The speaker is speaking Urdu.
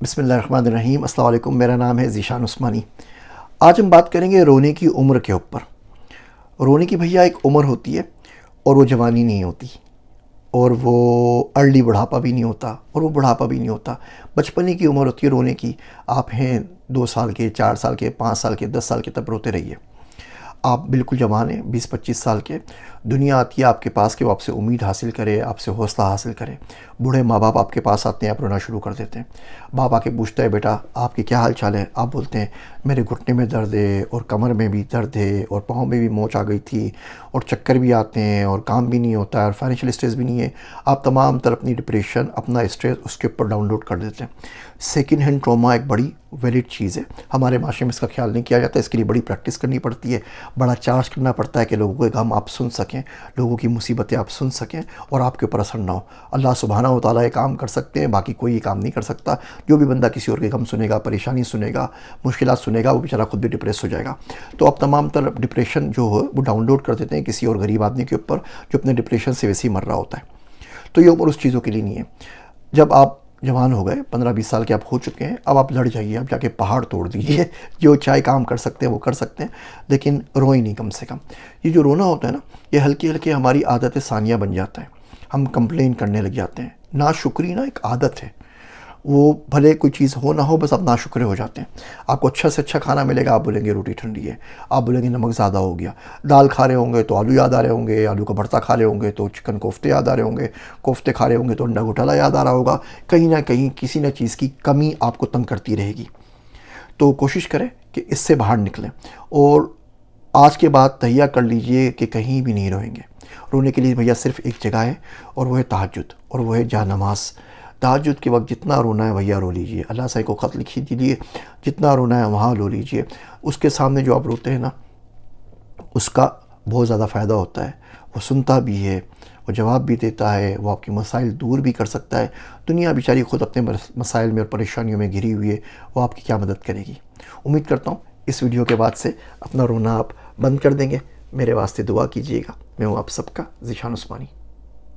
بسم اللہ الرحمن الرحیم۔ السلام علیکم، میرا نام ہے ذیشان عثمانی۔ آج ہم بات کریں گے رونے کی عمر کے اوپر۔ رونے کی بھیا ایک عمر ہوتی ہے، اور وہ جوانی نہیں ہوتی، اور وہ ارلی بڑھاپا بھی نہیں ہوتا، اور وہ بڑھاپا بھی نہیں ہوتا۔ بچپنے کی عمر ہوتی ہے رونے کی۔ آپ ہیں 2 سال کے، 4 سال کے، 5 سال کے، 10 سال کے، تب روتے رہیے۔ آپ بالکل جوان ہیں، 20-25 سال کے۔ دنیا آتی ہے آپ کے پاس کہ وہ آپ سے امید حاصل کرے، آپ سے حوصلہ حاصل کرے۔ بوڑھے ماں باپ آپ کے پاس آتے ہیں، آپ رونا شروع کر دیتے ہیں۔ باپ آ کے پوچھتا ہے بیٹا آپ کے کیا حال چال ہے؟ آپ بولتے ہیں میرے گھٹنے میں درد ہے، اور کمر میں بھی درد ہے، اور پاؤں میں بھی موچ آ گئی تھی، اور چکر بھی آتے ہیں، اور کام بھی نہیں ہوتا ہے، اور فائنینشیل اسٹریس بھی نہیں ہے۔ آپ تمام تر اپنی ڈپریشن، اپنا اسٹریس اس کے اوپر ڈاؤن لوڈ کر دیتے ہیں۔ سیکنڈ ہینڈ ٹراما ایک بڑی ویلڈ چیز ہے، ہمارے معاشرے میں اس کا خیال نہیں کیا جاتا۔ اس کے لیے بڑی پریکٹس کرنی پڑتی ہے، بڑا چارج کرنا پڑتا ہے کہ لوگوں کے غم آپ سن سکیں، لوگوں کی مصیبتیں آپ سن سکیں، اور آپ کے اوپر اثر نہ ہو۔ اللہ سبحانہ و تعالیٰ یہ کام کر سکتے ہیں، باقی کوئی یہ کام نہیں کر سکتا۔ جو بھی بندہ کسی اور کے غم سنے گا، پریشانی سنے گا، مشکلات سنے گا، وہ بیچارہ خود بھی ڈپریس ہو جائے گا۔ تو اب تمام تر ڈپریشن جو ہے وہ ڈاؤن لوڈ کر دیتے ہیں کسی اور غریب آدمی کے اوپر، جو اپنے ڈپریشن سے ویسے ہی مر رہا ہوتا ہے۔ تو یہ عمر اس چیزوں کے لیے نہیں ہے۔ جب آپ جوان ہو گئے، 15-20 سال کے آپ ہو چکے ہیں، اب آپ لڑ جائیے، اب جا کے پہاڑ توڑ دیجیے۔ جو چاہے کام کر سکتے ہیں وہ کر سکتے ہیں، لیکن روئیں نہیں کم سے کم۔ یہ جو رونا ہوتا ہے نا، یہ ہلکے ہلکے ہماری عادت ثانیہ بن جاتا ہے۔ ہم کمپلین کرنے لگ جاتے ہیں۔ ناشکری نا ایک عادت ہے، وہ بھلے کوئی چیز ہو نہ ہو، بس آپ ناشکرے ہو جاتے ہیں۔ آپ کو اچھا سے اچھا کھانا ملے گا، آپ بولیں گے روٹی ٹھنڈی ہے، آپ بولیں گے نمک زیادہ ہو گیا۔ دال کھا رہے ہوں گے تو آلو یاد آ رہے ہوں گے، آلو کا بھرتا کھا رہے ہوں گے تو چکن کوفتے یاد آ رہے ہوں گے، کوفتے کھا رہے ہوں گے تو انڈا گھوٹالا یاد آ رہا ہوگا۔ کہیں نہ کہیں کسی نہ چیز کی کمی آپ کو تنگ کرتی رہے گی۔ تو کوشش کریں کہ اس سے باہر نکلیں، اور آج کے بعد تہیہ کر لیجئے کہ کہیں بھی نہیں روئیں گے۔ رونے کے لیے بھیا صرف ایک جگہ ہے، اور وہ ہے تہجد، اور وہ ہے جا نماز۔ تہجد کے وقت جتنا رونا ہے بھیا رو لیجئے، اللہ سے کو خط لکھی دیجئے، جتنا رونا ہے وہاں رو لیجئے۔ اس کے سامنے جو آپ روتے ہیں نا، اس کا بہت زیادہ فائدہ ہوتا ہے۔ وہ سنتا بھی ہے، وہ جواب بھی دیتا ہے، وہ آپ کے مسائل دور بھی کر سکتا ہے۔ دنیا بیچاری خود اپنے مسائل میں اور پریشانیوں میں گھری ہوئی ہے، وہ آپ کی کیا مدد کرے گی؟ امید کرتا ہوں اس ویڈیو کے بعد سے اپنا رونا آپ بند کر دیں گے۔ میرے واسطے دعا کیجیے گا۔ میں ہوں آپ سب کا ذیشان عثمانی۔